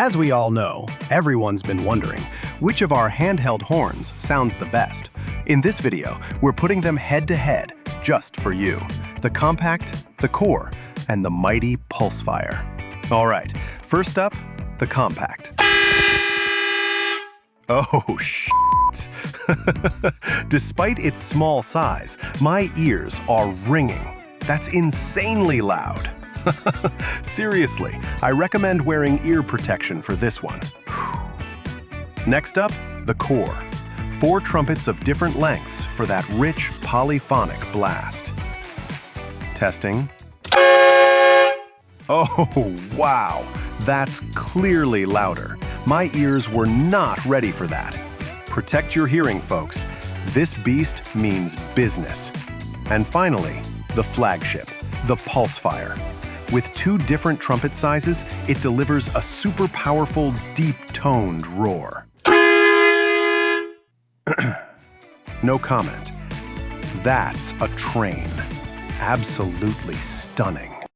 As we all know, everyone's been wondering, which of our handheld horns sounds the best? In this video, we're putting them head-to-head just for you. The compact, the core, and the mighty PulseFire. All right, first up, the compact. Oh, shit. Despite its small size, my ears are ringing. That's insanely loud. Seriously, I recommend wearing ear protection for this one. Next up, the core. 4 trumpets of different lengths for that rich polyphonic blast. Testing. Oh, wow, that's clearly louder. My ears were not ready for that. Protect your hearing, folks. This beast means business. And finally, the flagship, the PulseFire. With 2 different trumpet sizes, it delivers a super powerful, deep-toned roar. No comment. That's a train. Absolutely stunning.